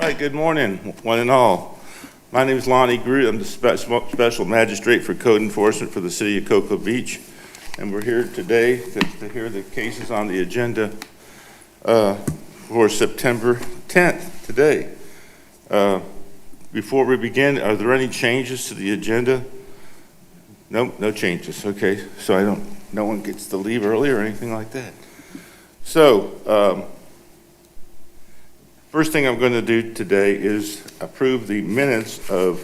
right, good morning, one and all. My name is Lonnie Groot. I'm the Special Magistrate for Code Enforcement for the City of Cocoa Beach. And we're here today to hear the cases on the agenda for September 10th, today. Before we begin, are there any changes to the agenda? Nope, no changes. Okay, so no one gets to leave early or anything like that. So, first thing I'm going to do today is approve the minutes of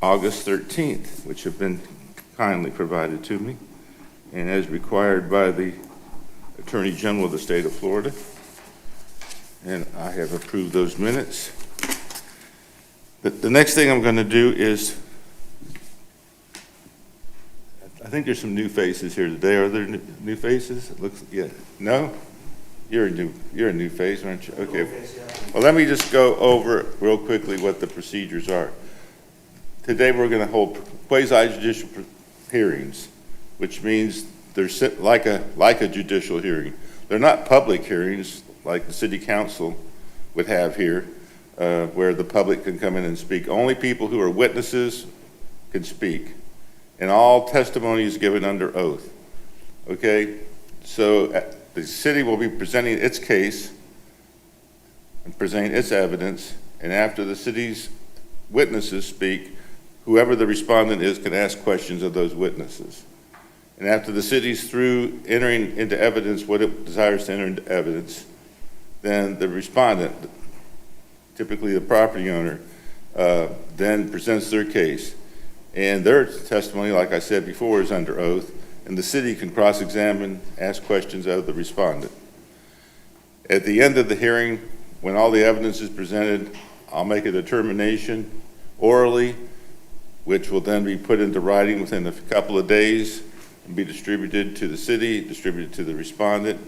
August 13th, which have been kindly provided to me, and as required by the Attorney General of the state of Florida. And I have approved those minutes. The next thing I'm going to do is, I think there's some new faces here today. Are there new faces? It looks, yeah. No? You're a new face, aren't you? Okay. Well, let me just go over real quickly what the procedures are. Today we're going to hold quasi-judicial hearings, which means they're like a judicial hearing. They're not public hearings like the city council would have here, where the public can come in and speak. Only people who are witnesses can speak, and all testimony is given under oath. Okay, so the city will be presenting its case and presenting its evidence, and after the city's witnesses speak, whoever the respondent is can ask questions of those witnesses. And after the city's through entering into evidence what it desires to enter into evidence, then the respondent, typically the property owner, then presents their case. And their testimony, like I said before, is under oath, and the city can cross-examine, ask questions of the respondent. At the end of the hearing, when all the evidence is presented, I'll make a determination orally, which will then be put into writing within a couple of days and be distributed to the city, distributed to the respondent,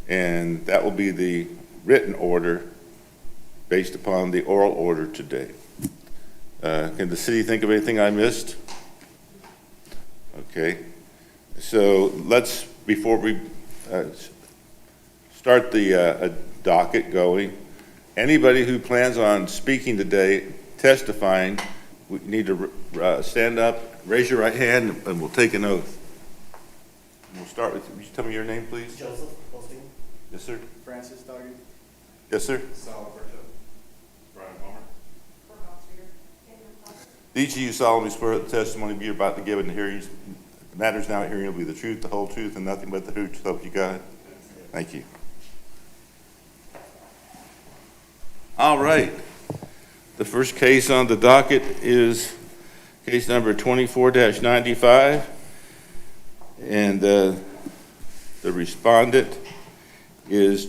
and that will be the written order based upon the oral order today. Can the city think of anything I missed? Okay. So let's, before we start the docket going, anybody who plans on speaking today, testifying, we need to stand up, raise your right hand, and we'll take an oath. We'll start with, would you tell me your name, please? Joseph Holstein. Yes, sir. Francis Doggy. Yes, sir. Sal Alberto. Brian Palmer. Each of you solemnly swear that the testimony you're about to give in the hearings, the matters now at hearing will be the truth, the whole truth, and nothing but the truth, so help you God. Thank you. All right. The first case on the docket is case number 24-95, and the respondent is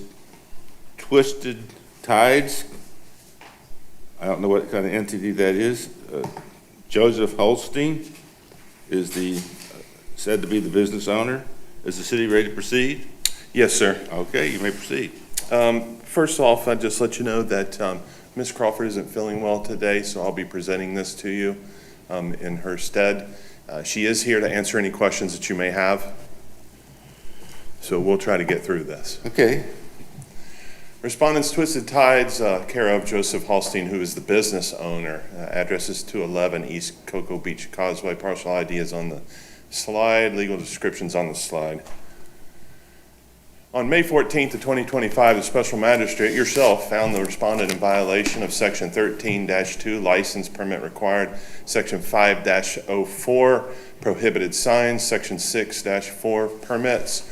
Twisted Tides. I don't know what kind of entity that is. Joseph Holstein is said to be the business owner. Is the city ready to proceed? Yes, sir. Okay, you may proceed. First off, I'd just let you know that Ms. Crawford isn't feeling well today, so I'll be presenting this to you in her stead. She is here to answer any questions that you may have, so we'll try to get through this. Okay. Respondent's Twisted Tides, care of Joseph Holstein, who is the business owner. Address is 211 East Cocoa Beach Causeway. Partial ID is on the slide. Legal description's on the slide. On May 14th of 2025, the Special Magistrate yourself found the respondent in violation of Section 13-2, license permit required, Section 5-04, prohibited signs, Section 6-4, permits,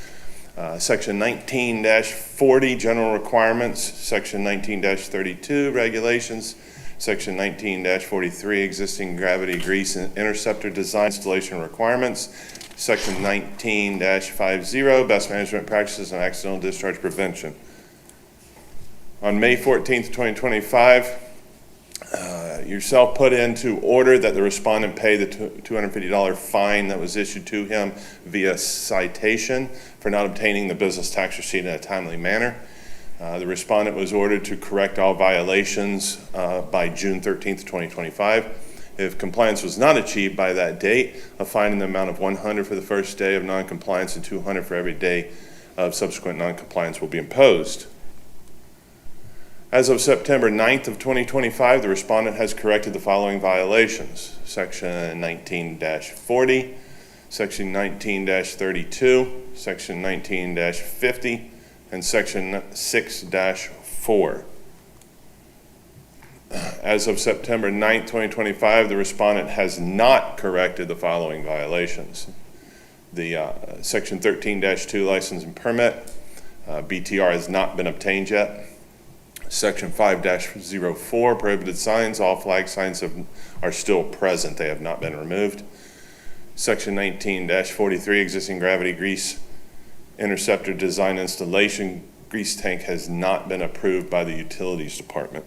Section 19-40, general requirements, Section 19-32, regulations, Section 19-43, existing gravity grease and interceptor design installation requirements, Section 19-50, best management practices and accidental discharge prevention. On May 14th, 2025, yourself put into order that the respondent pay the $250 fine that was issued to him via citation for not obtaining the business tax receipt in a timely manner. The respondent was ordered to correct all violations by June 13th, 2025. If compliance was not achieved by that date, a fine in the amount of $100 for the first day of noncompliance and $200 for every day of subsequent noncompliance will be imposed. As of September 9th of 2025, the respondent has corrected the following violations: Section 19-40, Section 19-32, Section 19-50, and Section 6-4. As of September 9th, 2025, the respondent has not corrected the following violations: the Section 13-2 license and permit, BTR has not been obtained yet. Section 5-04 prohibited signs, all flag signs are still present, they have not been removed. Section 19-43 existing gravity grease interceptor design installation grease tank has not been approved by the utilities department.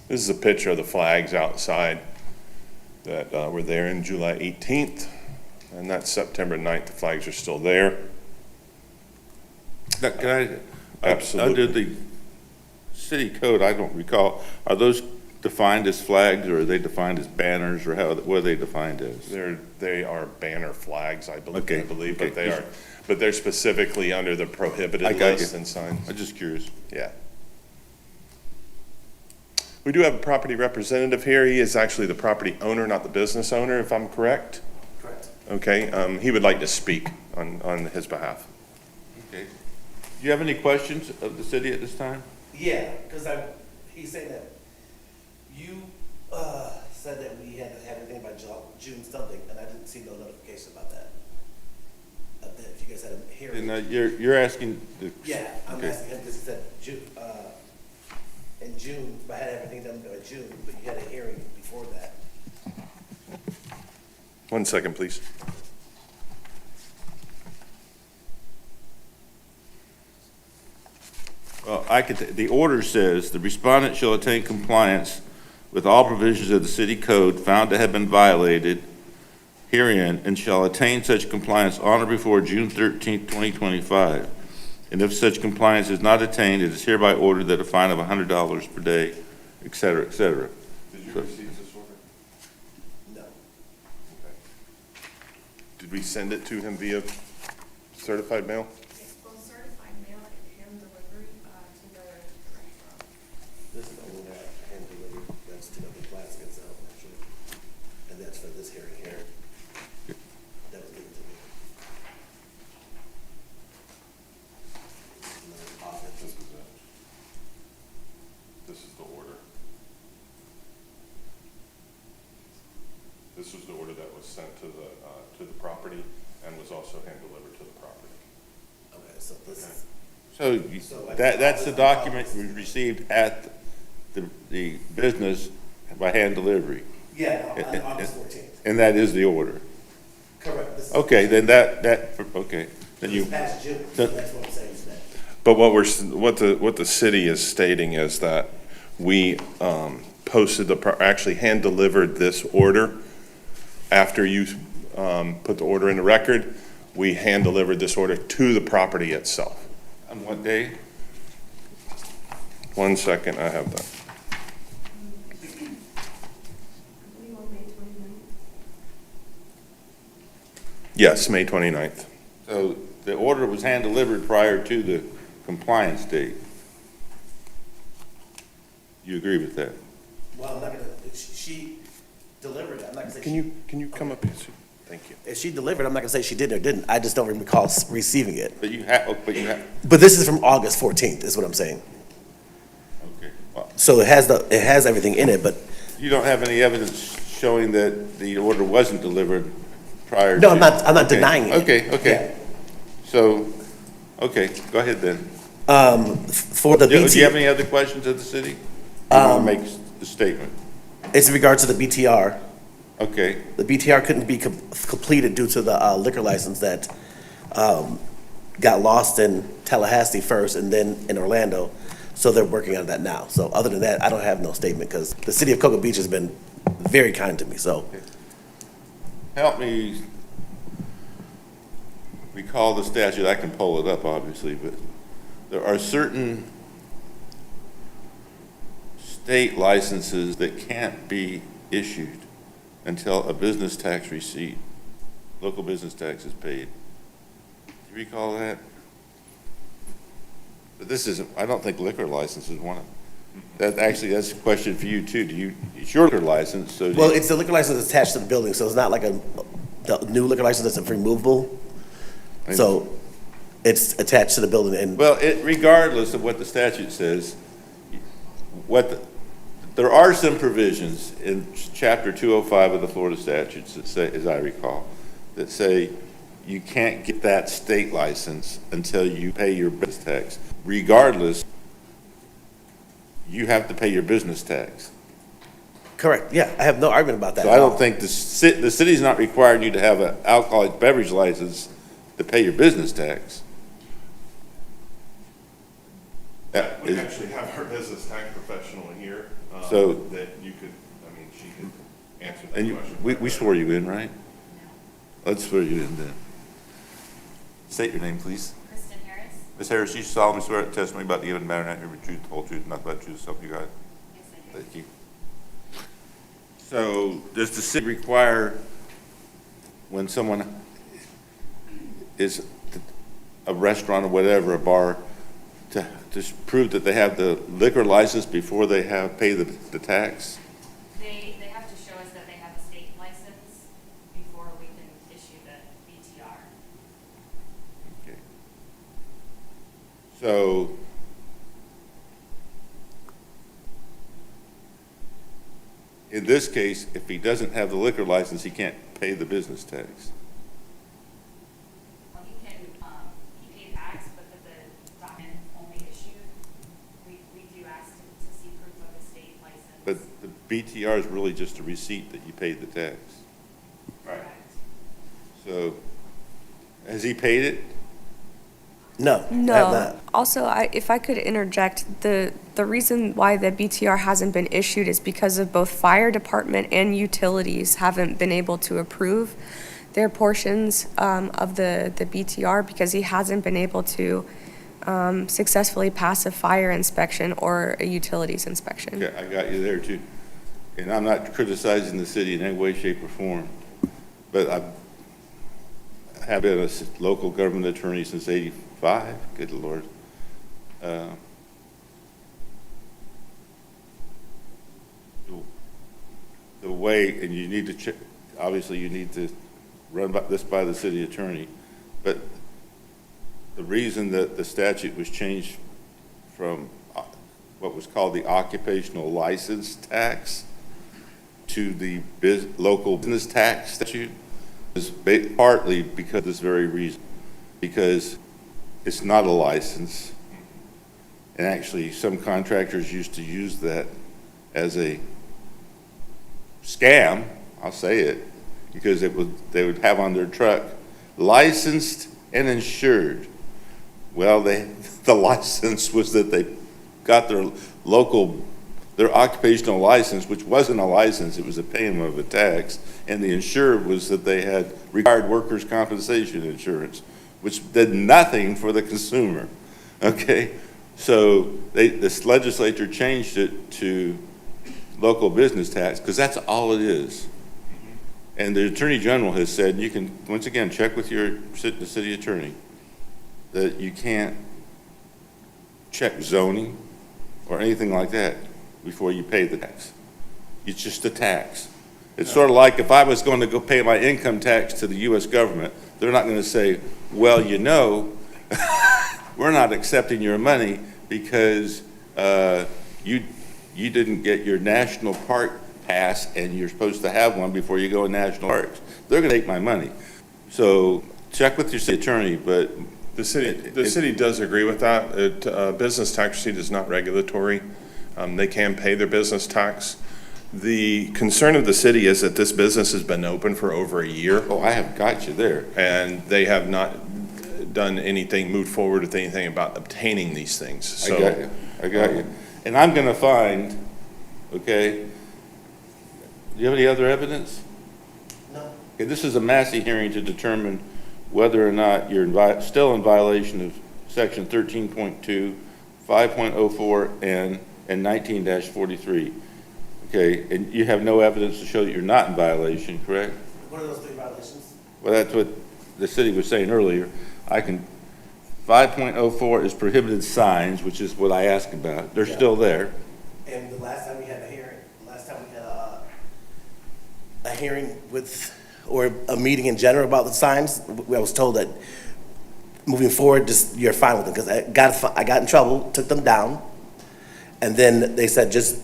This is a picture of the flags outside that were there in July 18th, and that's September 9th. The flags are still there. Now, can I? Absolutely. Under the city code, I don't recall, are those defined as flags, or are they defined as banners, or what are they defined as? They are banner flags, I believe. Okay, I believe, okay. but they're specifically under the prohibited I got list you. and signs. I'm just curious. Yeah. We do have a property representative here. He is actually the property owner, not the business owner, if I'm correct. Correct. Okay, he would like to speak on his behalf. Okay. Do you have any questions of the city at this time? Yeah, because he's saying that you said that we had to have everything by June something, and I didn't see no notification about that. That if you guys had a hearing. And you're asking the. Yeah, I'm Okay. asking him because he said in June, I had everything done by June, but you had a hearing before that. 1 second, please. Well, the order says, "The respondent shall attain compliance with all provisions of the city code found to have been violated herein, and shall attain such compliance on or before June 13th, 2025. And if such compliance is not attained, it is hereby ordered that a fine of $100 per day," et cetera, et cetera. Did you So- receive this order? No. Okay. Did we send it to him via certified mail? It's both certified mail and hand delivery to the restaurant. This is the only one I hand delivered. That's to the plastic itself, actually. And that's for this hearing here. That was given to me. And then it's off it. This is it. This is the order. This was the order that was sent to the property and was also hand delivered to the property. Okay, so this is. So that's the document we received at the business by hand delivery, Yeah, on August 14th. and that is the order. Correct. This is- Okay, then okay, then This you, is past June, so that's what I'm saying is that. But what the city is stating is that we posted actually hand delivered this order after you put the order in the record. We hand delivered this order to the property itself. on what day? 1 second, I have that. I believe on May 29th. Yes, May 29th. So the order was hand delivered prior to the compliance date. You agree with that? Well, I'm not gonna, she delivered it, I'm not gonna say. Can you come up here? Sue? Thank you. If she delivered, I'm not gonna say she did or didn't, I just don't recall receiving it. But you have, But this is from August 14th, is what I'm saying. okay. Well, So it has everything in it, but, you don't have any evidence showing that the order wasn't delivered prior to? no, I'm not Okay, denying it. Okay. So, okay, go ahead then. For the Do you have BTR, any other questions of the city? You want to make the statement? it's in regards to the BTR. Okay, The BTR couldn't be completed due to the liquor license that got lost in Tallahassee first and then in Orlando. So they're working on that now. So other than that, I don't have no statement because the city of Cocoa Beach has been very kind to me, so. help me recall the statute. I can pull it up, obviously, but there are certain state licenses that can't be issued until a business tax receipt, local business tax is paid. Do you recall that? But this isn't, I don't think liquor license is one of them. That's a question for you too. It's your liquor license, so. Well, it's the liquor license attached to the building, so it's not like the new liquor license that's removable. So it's attached to the building and. Well, regardless of what the statute says, there are some provisions in chapter 205 of the Florida statutes that say, as I recall, that say you can't get that state license until you pay your business tax. Regardless, you have to pay your business tax. Correct, yeah, I have no argument about that. So I don't think the city's not requiring you to have an alcoholic beverage license to pay your business tax. We actually have our business tax professional here, So- that you could, I mean, she could answer that And question. we swore you in, right? Let's swear you in then. State your name, please. Kristen Harris? Ms. Harris, you solemnly swear that testimony about the given matter, not every truth, the whole truth, nothing but the truth, so help you God? Yes, I do. Thank you. So does the city require, when someone is a restaurant or whatever, a bar, to prove that they have the liquor license before they pay the tax? They have to show us that they have a state license before we can issue the BTR. Okay. So in this case, if he doesn't have the liquor license, he can't pay the business tax. Well, he can, he paid tax, but the document only issued, we do ask to see proof of the state license. But the BTR is really just a receipt that you paid the tax. Correct. So has he paid it? No, I have No. not. Also, if I could interject, the reason why the BTR hasn't been issued is because of both fire department and utilities haven't been able to approve their portions of the BTR because he hasn't been able to successfully pass a fire inspection or a utilities inspection. Okay, I got you there too. And I'm not criticizing the city in any way, shape, or form, but I have been a local government attorney since '85, good Lord. The way, and you need to check, obviously you need to run this by the city attorney, but the reason that the statute was changed from what was called the occupational license tax to the local business tax statute is partly because of this very reason, because it's not a license. And actually, some contractors used to use that as a scam, I'll say it, because they would have on their truck, licensed and insured. Well, the license was that they got their occupational license, which wasn't a license, it was a payment of a tax, and the insured was that they had required workers' compensation insurance, which did nothing for the consumer, okay? So this legislature changed it to local business tax, because that's all it is. And the Attorney General has said, you can, once again, check with the city attorney, that you can't check zoning or anything like that before you pay the tax. It's just a tax. It's sort of like if I was going to go pay my income tax to the U.S. government, they're not going to say, well, you know, we're not accepting your money because you didn't get your national park pass and you're supposed to have one before you go in national parks. They're going to take my money. So check with your city attorney, but The city does agree with that. Business tax receipt is not regulatory. They can pay their business tax. The concern of the city is that this business has been open for over a year, oh, I have got you there. and they have not done anything, moved forward with anything about obtaining these things. I got you. I got you. And I'm going to find, okay, do you have any other evidence? No. Okay, this is a Massey hearing to determine whether or not you're still in violation of section 13.2, 5.04, and 19-43. Okay, and you have no evidence to show that you're not in violation, correct? What are those three violations? Well, that's what the city was saying earlier. 5.04 is prohibited signs, which is what I asked about. They're Yeah. still there. And the last time we had a hearing, a hearing with, or a meeting in general about the signs, I was told that moving forward, just, you're fine with them, because I got in trouble, took them down, and then they said, just,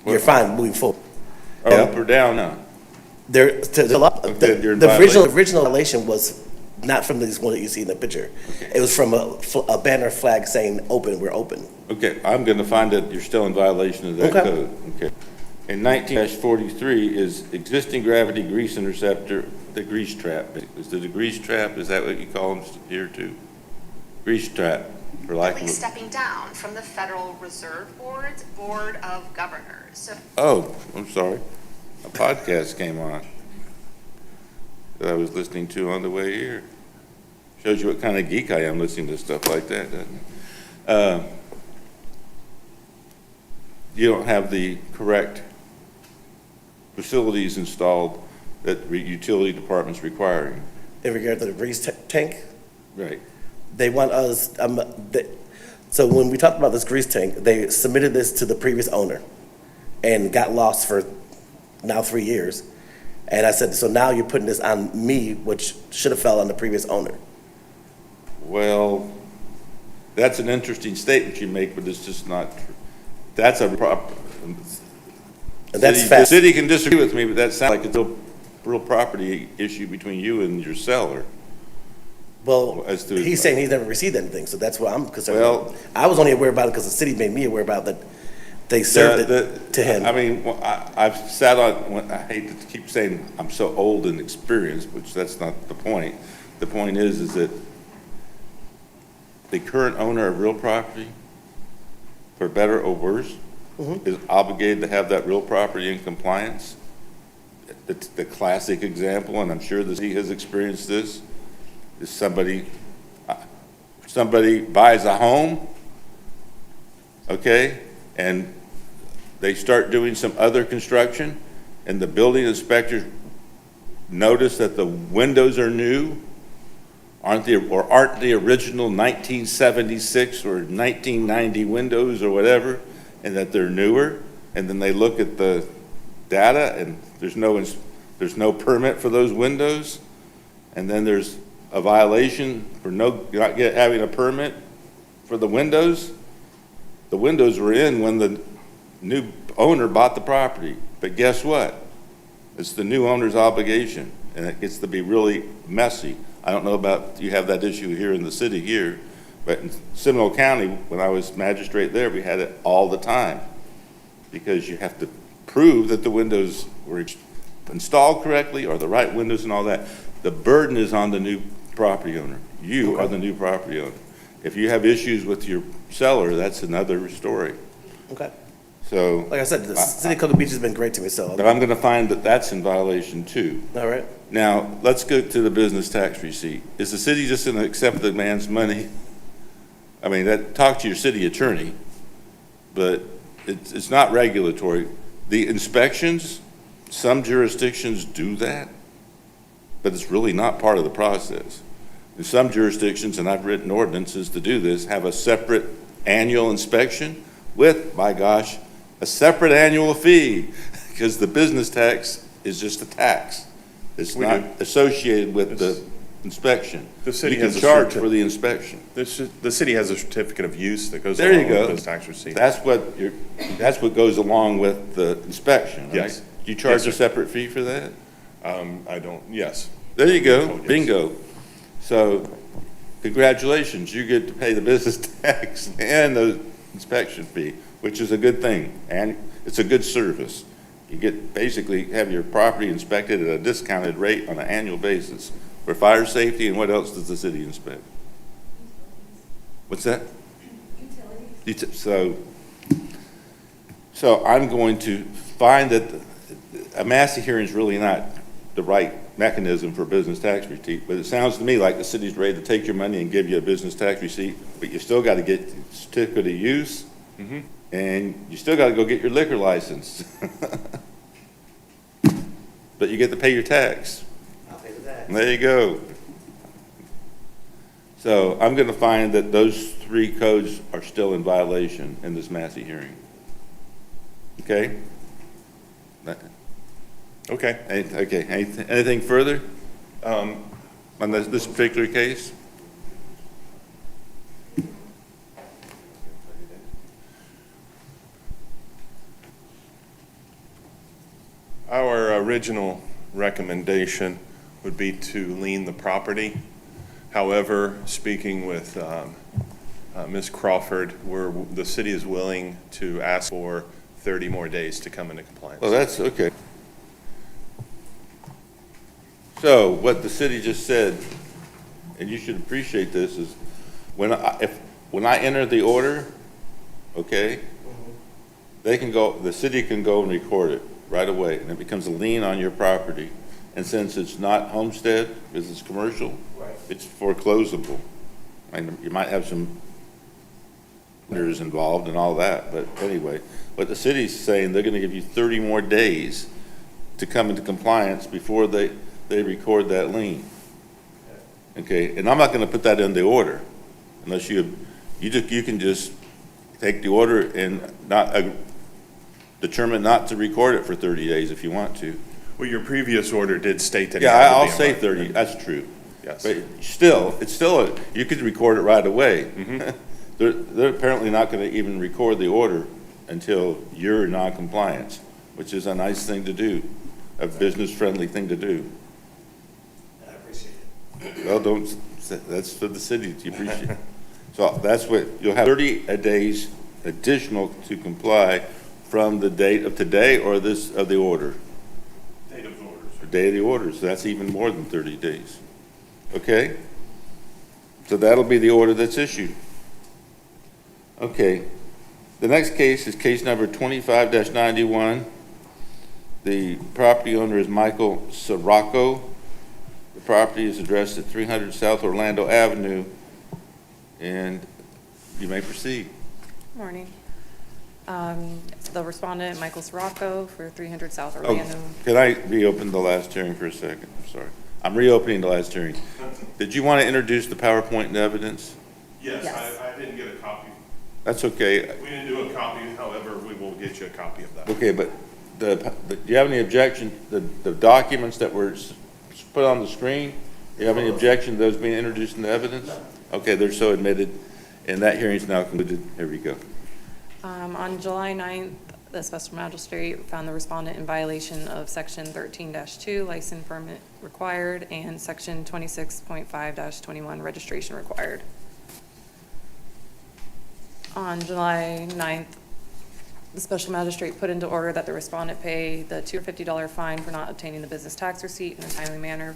you're fine moving forward. Are up or down now? They're still up. Okay, you're in The original violation. violation was not from this one that you see in the picture. It was from a banner flag saying, open, we're open. Okay, I'm gonna find that you're still in violation of that Okay. code. Okay. And 19-43 is existing gravity grease interceptor, the grease trap. Is it a grease trap? Is that what you call them here too? Grease trap, for lack Will of be a... stepping down from the Federal Reserve Board's Board of Governors. So Oh, I'm sorry. A podcast came on that I was listening to on the way here. Shows you what kind of geek I am listening to stuff like that, doesn't it? You don't have the correct facilities installed that utility department's requiring. In regard to the grease tank, Right. they want us, so when we talked about this grease tank, they submitted this to the previous owner and got lost for now 3 years. And I said, so now you're putting this on me, which should have fell on the previous owner. Well, that's an interesting statement you make, but it's just not true. That's a prop. And that's The fast. city can disagree with me, but that sounds like it's a real property issue between you and your seller. Well, As to- he's saying he's never received anything, so that's what I'm concerned Well- about. I was only aware about it because the city made me aware about that they served it to him. I mean, I've sat on, I hate to keep saying I'm so old and experienced, which that's not the point. The point is that the current owner of real property, for better or worse, is obligated to have that real property in compliance. It's the classic example, and I'm sure the city has experienced this, is somebody buys a home, okay, and they start doing some other construction, and the building inspectors notice that the windows are new, aren't the original 1976 or 1990 windows or whatever, and that they're newer, and then they look at the data, and there's no permit for those windows, and then there's a violation for not having a permit for the windows. The windows were in when the new owner bought the property, but guess what? It's the new owner's obligation, and it gets to be really messy. I don't know about, you have that issue here in the city here, but in Seminole County, when I was magistrate there, we had it all the time, because you have to prove that the windows were installed correctly, or the right windows and all that. The burden is on the new property owner. You are the new property owner. If you have issues with your seller, that's another story. Okay. So, Like I said, the city of Cocoa Beach has been great to me, so, but I'm gonna find that that's in violation too. all right. Now, let's go to the business tax receipt. Is the city just gonna accept the man's money? I mean, talk to your city attorney, but it's not regulatory. The inspections, some jurisdictions do that, but it's really not part of the process. In some jurisdictions, and I've written ordinances to do this, have a separate annual inspection with, by gosh, a separate annual fee, because the business tax is just a tax. It's We not do. associated with the inspection. The city You can has a charge certi- for the inspection. The city has a certificate of use that goes There you along go. with those tax receipts. That's what goes along with the inspection, right? Yes. You charge Yes, a sir. separate fee for that? Yes. There you go, Oh, yes. bingo. So, congratulations, you get to pay the business tax and the inspection fee, which is a good thing, and it's a good service. You get, basically have your property inspected at a discounted rate on an annual basis for fire safety, and what else does the city inspect? What's that? Utilities. So I'm going to find that a massive hearing is really not the right mechanism for a business tax receipt, but it sounds to me like the city's ready to take your money and give you a business tax receipt, but you still got to get the certificate of use, and you still got to go get your liquor license. But you get to pay your tax. I'll pay the tax. There you go. So I'm gonna find that those three codes are still in violation in this Massey hearing. Okay? Okay. Okay, anything further? On this particular case? Our original recommendation would be to lien the property. However, speaking with Ms. Crawford, the city is willing to ask for 30 more days to come into compliance. Well, that's, okay. So what the city just said, and you should appreciate this, is when I enter the order, okay, the city can go and record it right away, and it becomes a lien on your property. And since it's not homestead, because it's commercial, it's foreclosable. And you might have some owners involved and all that, but anyway. But the city's saying they're gonna give you 30 more days to come into compliance before they record that lien. Okay, and I'm not gonna put that in the order unless you can just take the order and not, determine not to record it for 30 days if you want to. Well, your previous order did state that. it Yeah, had to I'll be in say writing. 30, that's true. Yes. But you could record it right away. They're apparently not gonna even record the order until you're in non-compliance, which is a nice thing to do, a business-friendly thing to do. I appreciate it. Well, that's for the city to appreciate. So that's what, you'll have 30 days additional to comply from the date of today or of the order. Date of orders. The day of the order, so that's even more than 30 days. Okay? So that'll be the order that's issued. Okay. The next case is case number 25-91. The property owner is Michael Sirocco. The property is addressed at 300 South Orlando Avenue, and you may proceed. Morning. The respondent, Michael Sirocco, for 300 South Oh, Orlando. can I reopen the last hearing for a second? I'm sorry. I'm reopening the last hearing. Did you want to introduce the PowerPoint and evidence? Yes, Yes. I didn't get a copy. That's okay. We didn't do a copy, however, we will get you a copy of that. Okay, but do you have any objection, the documents that were put on the screen, do you have any objection to those being introduced into evidence? Okay, they're so admitted, and that hearing is now concluded. Here we go. On July 9th, the special magistrate found the respondent in violation of section 13-2, license permit required, and section 26.5-21, registration required. On July 9th, the special magistrate put into order that the respondent pay the $250 fine for not obtaining the business tax receipt in a timely manner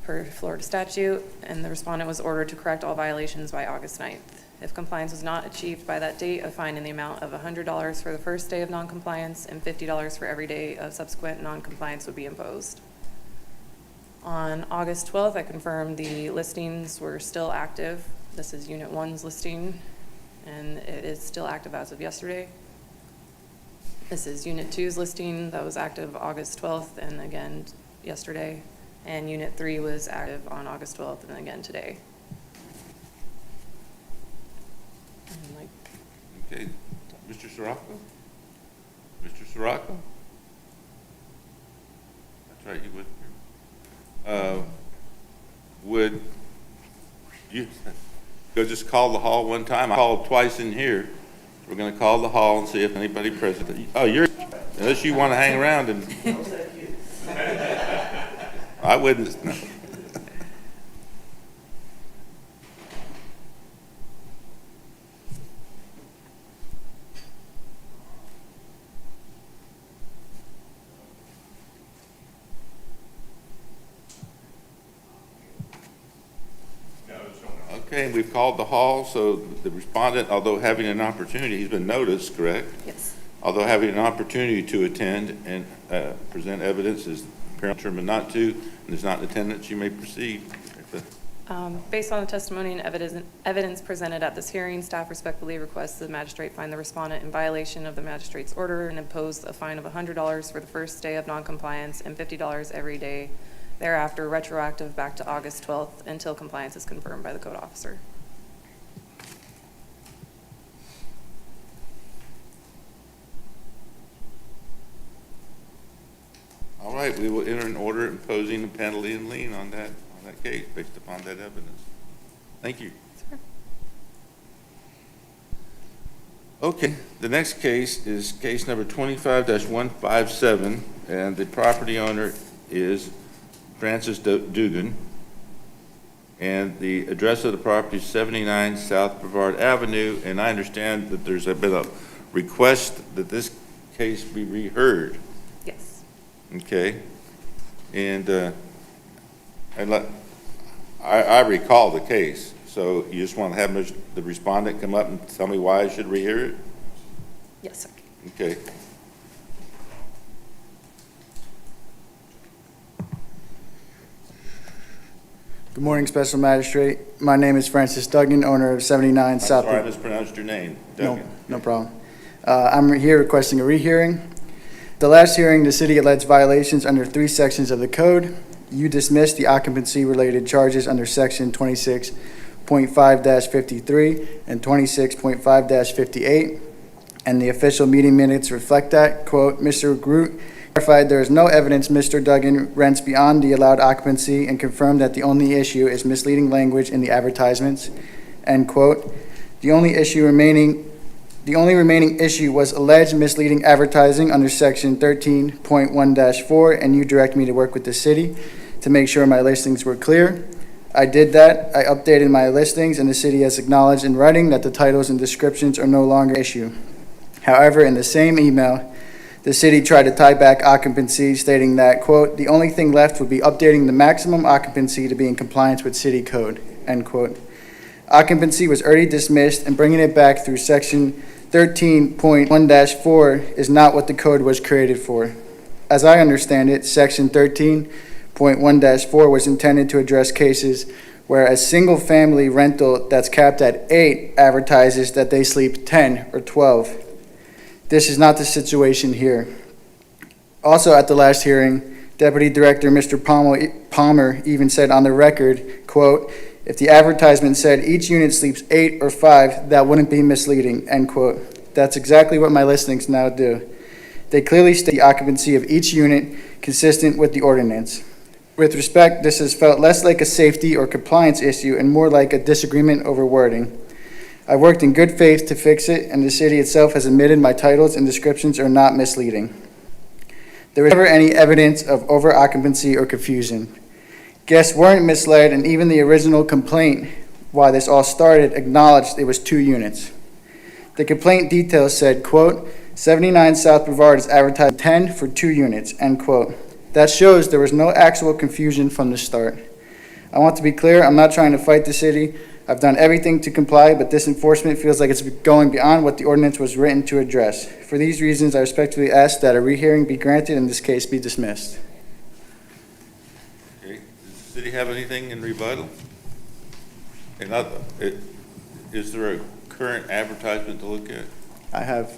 per Florida statute, and the respondent was ordered to correct all violations by August 9th. If compliance was not achieved by that date, a fine in the amount of $100 for the first day of noncompliance and $50 for every day of subsequent noncompliance would be imposed. On August 12th, I confirmed the listings were still active. This is Unit 1's listing, and it is still active as of yesterday. This is Unit 2's listing that was active August 12th and again yesterday. And Unit 3 was active on August 12th and again today. And like, Okay, Mr. Sirocco? Mr. Sirocco? That's right, you would. Would you go just call the hall one time? I called twice in here. We're gonna call the hall and see if anybody present. Oh, unless you wanna hang around and. I wouldn't. No. Okay, we've called the hall, so the respondent, although having an opportunity, he's been noticed, correct? yes. Although having an opportunity to attend and present evidence is apparently determined not to, and is not in attendance, you may proceed. Based on the testimony and evidence presented at this hearing, staff respectfully requests the magistrate find the respondent in violation of the magistrate's order and impose a fine of $100 for the first day of noncompliance and $50 every day Thereafter, retroactive back to August 12th until compliance is confirmed by the code officer. All right, we will enter an order imposing a penalty and lien on that case based upon that evidence. Thank you. Okay, the next case is case number 25-157, and the property owner is Francis Dugan. And the address of the property is 79 South Brevard Avenue, and I understand that there's been a request that this case be reheard. Yes. Okay, and I recall the case, so you just want to have the respondent come up and tell me why I should rehear it? Yes, sir. Okay. Good morning, Special Magistrate. My name is Francis Duggan, owner of 79 I'm South. sorry, I mispronounced your name. No, Duggan. no problem. I'm here requesting a rehearing. The last hearing, the city alleged violations under 3 sections of the code. You dismissed the occupancy-related charges under section 26.5-53 and 26.5-58, and the official meeting minutes reflect that. Quote, Mr. Groot clarified there is no evidence Mr. Duggan rents beyond the allowed occupancy and confirmed that the only issue is misleading language in the advertisements. End quote. The only remaining issue was alleged misleading advertising under section 13.1-4, and you direct me to work with the city to make sure my listings were clear. I did that. I updated my listings, and the city has acknowledged in writing that the titles and descriptions are no longer an issue. However, in the same email, the city tried to tie back occupancy, stating that, quote, the only thing left would be updating the maximum occupancy to be in compliance with city code, end quote. Occupancy was already dismissed, and bringing it back through section 13.1-4 is not what the code was created for. As I understand it, section 13.1-4 was intended to address cases where a single-family rental that's capped at 8 advertises that they sleep 10 or 12. This is not the situation here. Also at the last hearing, Deputy Director Mr. Palmer even said on the record, quote, if the advertisement said each unit sleeps 8 or 5, that wouldn't be misleading, end quote. That's exactly what my listings now do. They clearly state the occupancy of each unit consistent with the ordinance. With respect, this has felt less like a safety or compliance issue and more like a disagreement over wording. I worked in good faith to fix it, and the city itself has admitted my titles and descriptions are not misleading. There was never any evidence of over-occupancy or confusion. Guests weren't misled, and even the original complaint, why this all started, acknowledged it was 2 units. The complaint details said, quote, 79 South Brevard is advertised 10 for 2 units, end quote. That shows there was no actual confusion from the start. I want to be clear, I'm not trying to fight the city. I've done everything to comply, but this enforcement feels like it's going beyond what the ordinance was written to address. For these reasons, I respectfully ask that a rehearing be granted and this case be dismissed. Okay, does the city have anything in rebuttal? And is there a current advertisement to look at? I have.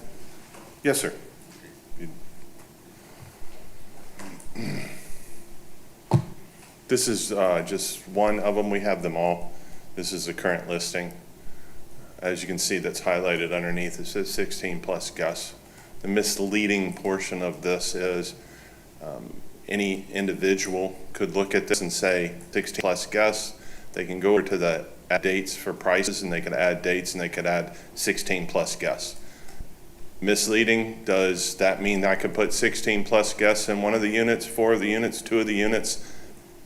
Yes, sir. This is just one of them. We have them all. This is the current listing. As you can see, that's highlighted underneath. It says 16 plus guests. The misleading portion of this is any individual could look at this and say 16 plus guests. They can go over to the add dates for prices, and they could add dates, and they could add 16 plus guests. Misleading, does that mean I could put 16 plus guests in one of the units, 4 of the units, 2 of the units?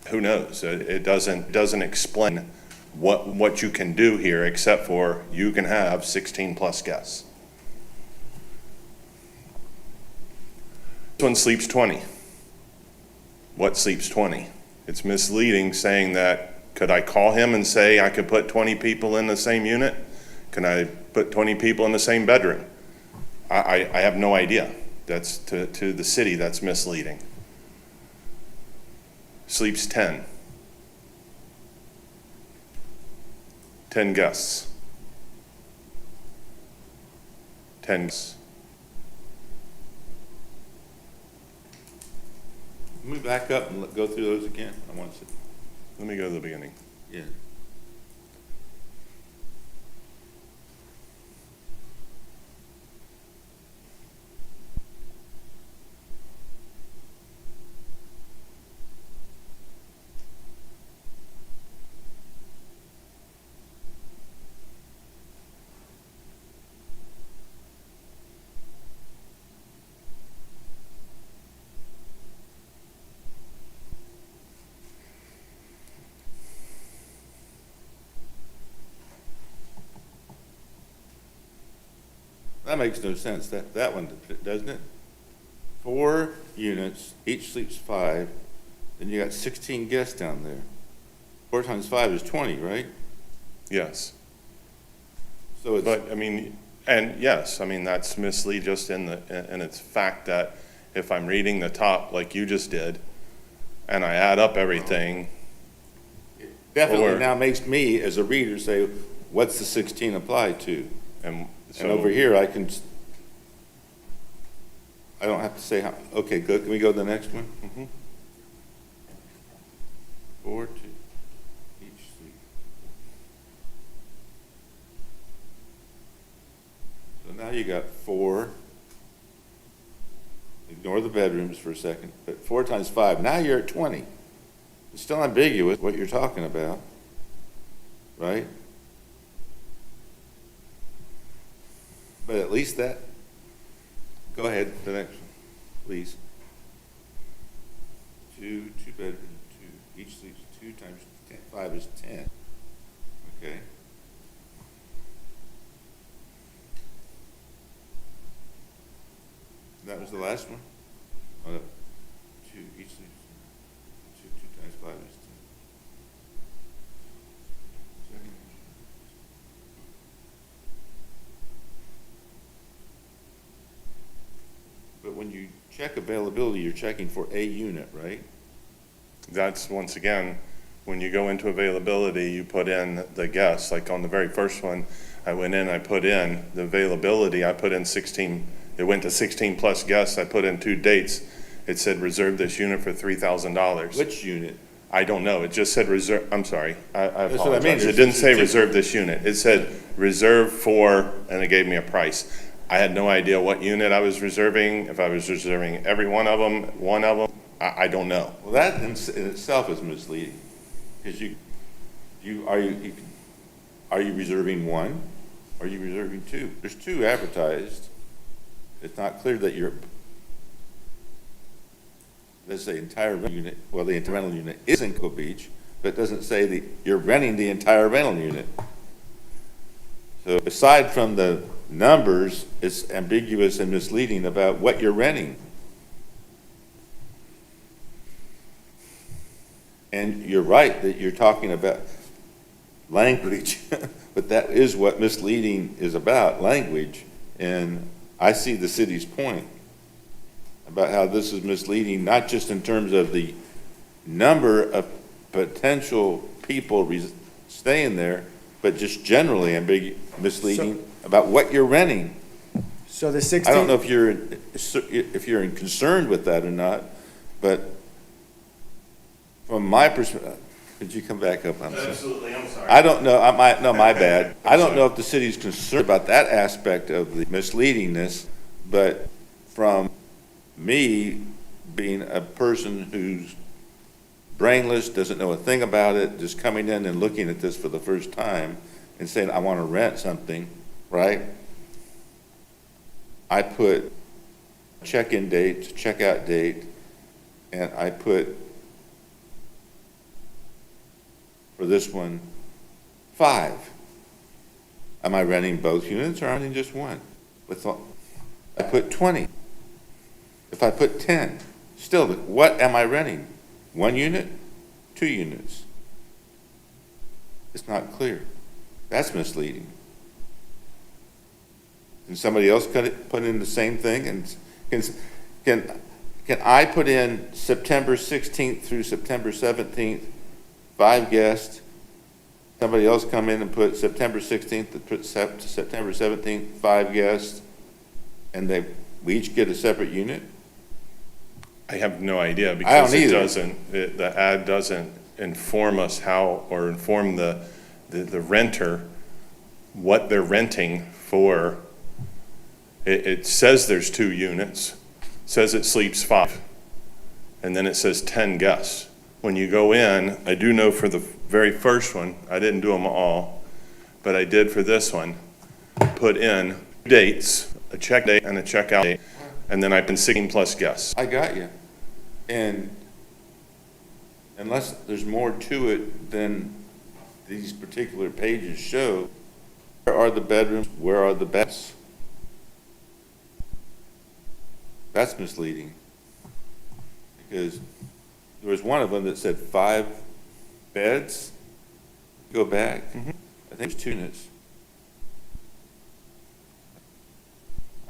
Who knows? It doesn't explain what you can do here, except for you can have 16 plus guests. This one sleeps 20. What sleeps 20? It's misleading, saying that, could I call him and say I could put 20 people in the same unit? Can I put 20 people in the same bedroom? I have no idea. That's to the city, that's misleading. Sleeps 10. 10 guests. 10 guests. Can we back up and go through those again? I want to, Let me go to the beginning. yeah. That makes no sense, that one, doesn't it? 4 units, each sleeps 5, then you got 16 guests down there. 4 times 5 is 20, right? Yes. So it's, But, I mean, and yes, I mean, that's mislead just in its fact that if I'm reading the top like you just did, and I add up everything, definitely or- now makes me, as a reader, say, what's the 16 apply to? and And over so, here, I don't have to say how, okay, good, can we go to the next one? Mhm. 4, 2, each sleep. So now you got 4. Ignore the bedrooms for a second, but 4 times 5, now you're at 20. It's still ambiguous what you're talking about, right? But at least that, go ahead, the next one, please. 2 bedrooms, 2, each sleeps 2 times 10, 5 is 10. Okay. That was the last one? Oh, no. 2, each sleeps, 2 times 5 is 10. But when you check availability, you're checking for a unit, right? that's, once again, when you go into availability, you put in the guests, like on the very first one, I went in, I put in the availability, I put in 16, it went to 16 plus guests, I put in 2 dates. It said reserve this unit for $3,000. Which unit? I don't know, it just said reserve, I'm sorry, I what I mean. apologize. It didn't say reserve this unit, it said reserve for, and it gave me a price. I had no idea what unit I was reserving, if I was reserving every one of them, I don't know. Well, that in itself is misleading, because are you reserving 1? Are you reserving 2? There's 2 advertised. It's not clear that you're, let's say, entire unit, well, the rental unit is in Cocoa Beach, but it doesn't say that you're renting the entire rental unit. So aside from the numbers, it's ambiguous and misleading about what you're renting. And you're right that you're talking about language, but that is what misleading is about, language. And I see the city's point about how this is misleading, not just in terms of the number of potential people staying there, but just generally misleading about what you're renting. So the 16. I don't know if you're concerned with that or not, but from my perspective, could you come back up? I'm sorry. Absolutely, I'm sorry. I don't know, my bad. I don't know if the city's concerned about that aspect of the misleadingness, but from me being a person who's brainless, doesn't know a thing about it, just coming in and looking at this for the first time and saying, I want to rent something, right? I put check-in date, check-out date, and I put for this one 5. Am I renting both units or am I renting just one? I put 20. If I put 10, still, what am I renting? 1 unit? 2 units? It's not clear. That's misleading. Can somebody else put in the same thing? And can I put in September 16th through September 17th, 5 guests? Somebody else come in and put September 16th to September 17th, 5 guests, and we each get a separate unit? I have no idea I because don't it either. doesn't, the ad doesn't inform us how, or inform the renter what they're renting for. It says there's 2 units, says it sleeps 5, and then it says 10 guests. When you go in, I do know for the very first one, I didn't do them all, but I did for this one, put in dates, a check date and a checkout date, and then I've been 16 plus guests. I got you. And unless there's more to it than these particular pages show, where are the bedrooms, where are the beds? That's misleading. Because there was one of them that said 5 beds. Go back. I think there's 2 units.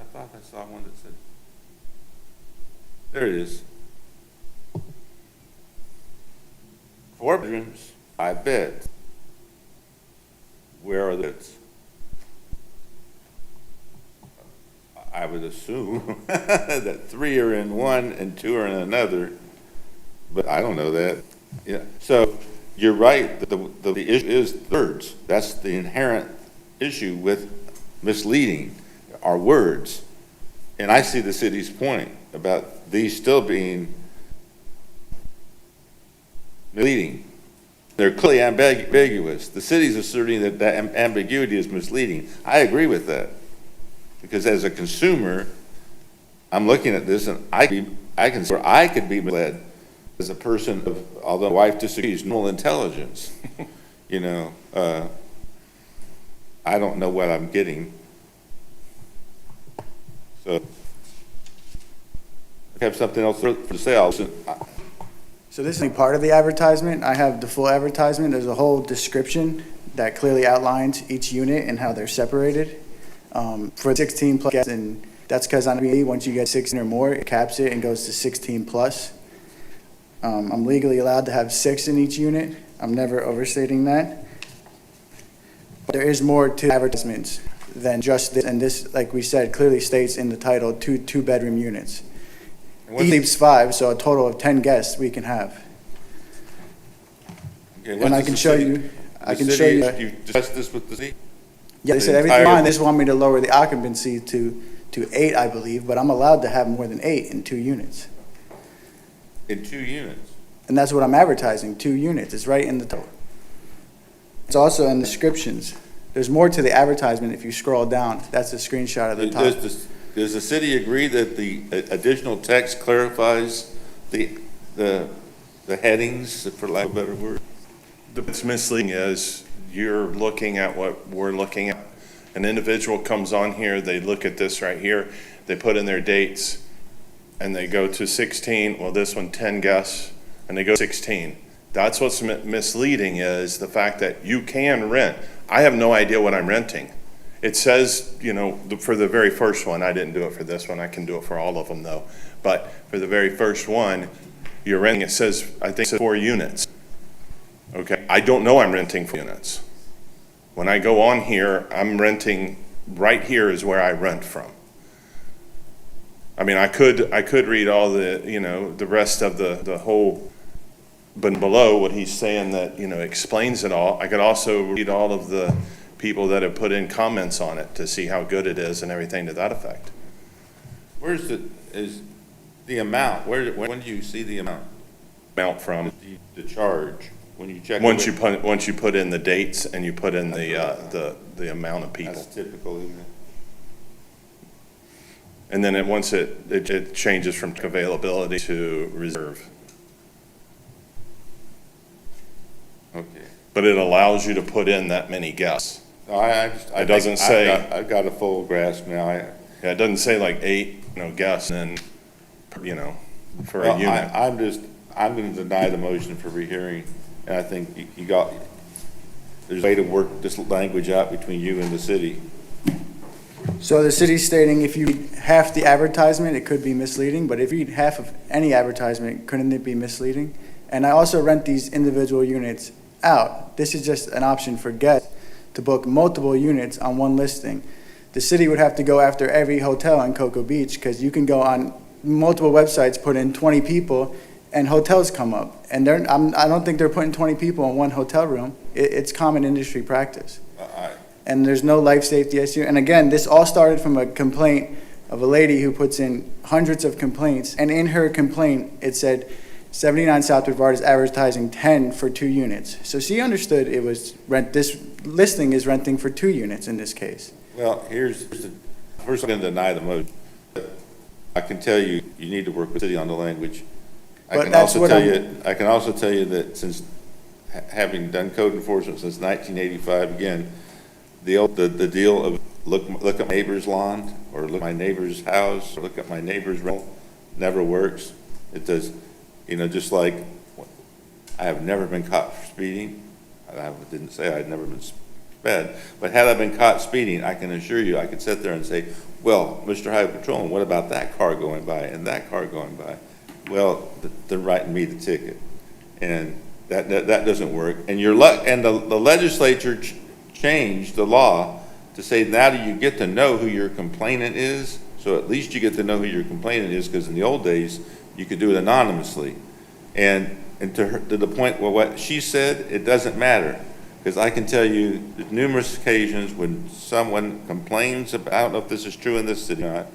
I thought I saw one that said, there it is. 4 bedrooms, 5 beds. Where are the beds? I would assume that 3 are in one and 2 are in another, but I don't know that. Yeah. So you're right. The issue is thirds. That's the inherent issue with misleading our words. And I see the city's point about these still being misleading. They're clearly ambiguous. The city's asserting that that ambiguity is misleading. I agree with that. Because as a consumer, I'm looking at this and I could be misled as a person of, although my wife disagrees, normal intelligence. You know, I don't know what I'm getting. So, I have something else to say. So this is part of the advertisement. I have the full advertisement. There's a whole description that clearly outlines each unit and how they're separated. For 16 plus guests, and that's because on Airbnb, once you get 16 or more, it caps it and goes to 16 plus. I'm legally allowed to have 6 in each unit. I'm never overstating that. But there is more to advertisements than just this, and this, like we said, clearly states in the title, 2 bedroom units. Each sleeps 5, so a total of 10 guests we can have. Okay, And I can show you, You discussed this with the city? Yeah, they said everything fine, they just want me to lower the occupancy to 8, I believe, but I'm allowed to have more than 8 in 2 units. In 2 units? And that's what I'm advertising, 2 units, it's right in the title. It's also in the descriptions. There's more to the advertisement if you scroll down, that's a screenshot of the top. Does the city agree that the additional text clarifies the headings, for lack of a better word? What's misleading is you're looking at what we're looking at. An individual comes on here, they look at this right here, they put in their dates, and they go to 16, well, this one, 10 guests, and they go 16. That's what's misleading, is the fact that you can rent. I have no idea what I'm renting. It says, you know, for the very first one, I didn't do it for this one, I can do it for all of them though, but for the very first one, you're renting, it says, I think it says 4 units. Okay, I don't know I'm renting 4 units. When I go on here, I'm renting, right here is where I rent from. I mean, I could read all the, you know, the rest of the whole, but below what he's saying that, you know, explains it all. I could also read all of the people that have put in comments on it to see how good it is and everything to that effect. Where's the amount? When do you see the amount? Amount from? The charge, when you check. Once you put in the dates and you put in the amount of people. That's typical, isn't it? And then once it changes from availability to reserve. Okay. But it allows you to put in that many guests. No, It doesn't say- I've got a full grasp now. Yeah, it doesn't say like 8, you know, guests and, you know, for a unit. I'm going to deny the motion for rehearing, and I think there's a way to work this language out between you and the city. So the city's stating if you read half the advertisement, it could be misleading, but if you read half of any advertisement, couldn't it be misleading? And I also rent these individual units out. This is just an option for guests to book multiple units on one listing. The city would have to go after every hotel in Cocoa Beach, because you can go on multiple websites put in 20 people, and hotels come up. And I don't think they're putting 20 people in one hotel room. It's common industry practice. And there's no life safety issue. And again, this all started from a complaint of a lady who puts in hundreds of complaints. And in her complaint, it said 79 South Brevard is advertising 10 for 2 units. So she understood it was this listing is renting for 2 units in this case. Well, first I'm going to deny the motion. I can tell you, you need to work with the city on the language. I But can that's also what tell I'm- you, I can also tell you that since having done code enforcement since 1985, again, the deal of look at my neighbor's lawn, or look at my neighbor's house, or look at my neighbor's rental, never works. It does, just like, I have never been caught for speeding. I didn't say I'd never been sped, but had I been caught speeding, I can assure you, I could sit there and say, well, Mr. Highway Patrolman, what about that car going by and that car going by? Well, they're writing me the ticket, and that doesn't work. And the legislature changed the law to say now do you get to know who your complainant is, so at least you get to know who your complainant is, because in the old days, you could do it anonymously. And to the point where what she said, it doesn't matter, because I can tell you there's numerous occasions when someone complains about, I don't know if this is true in this city or not,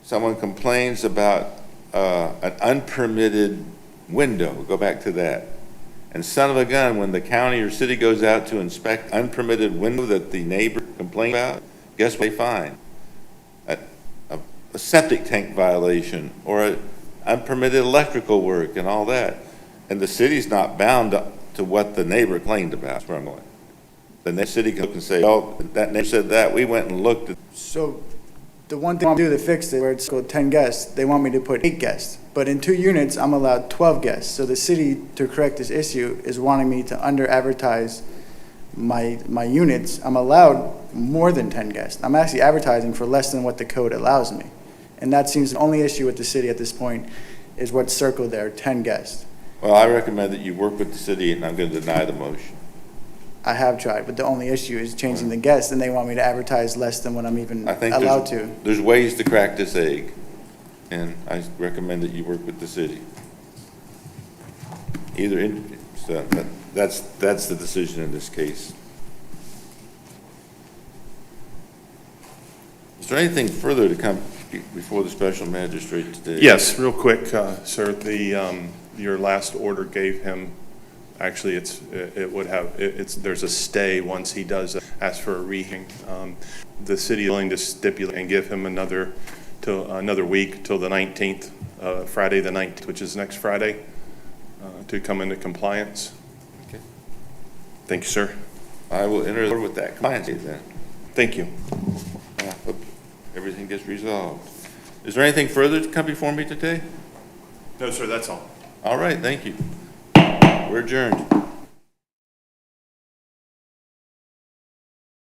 someone complains about an unpermitted window, go back to that. And son of a gun, when the county or city goes out to inspect unpermitted window that the neighbor complained about, guess what they find? A septic tank violation, or a unpermitted electrical work and all that. And the city's not bound to what the neighbor claimed about. That's where I'm going. The city can look and say, oh, that neighbor said that, we went and looked at. So the one thing I want to do to fix it, where it's called 10 guests, they want me to put 8 guests. But in 2 units, I'm allowed 12 guests. So the city, to correct this issue, is wanting me to under-advertise my units. I'm allowed more than 10 guests. I'm actually advertising for less than what the code allows me. And that seems the only issue with the city at this point is what's circled there, 10 guests. Well, I recommend that you work with the city, and I'm going to deny the motion. I have tried, but the only issue is changing the guests, and they want me to advertise less than what I'm even I think allowed to. there's ways to crack this egg, and I recommend that you work with the city. That's the decision in this case. Is there anything further to come before the special magistrate today? Yes, real quick, sir, your last order gave him, actually, there's a stay once he does ask for a rehearing. The city is willing to stipulate and give him another week till the 19th, Friday the 19th, which is next Friday, to come into compliance. Okay. Thank you, sir. I will enter with that compliance then. Thank you. I hope everything gets resolved. Is there anything further to come before me today? No, sir, that's all. All right, thank you. We're adjourned.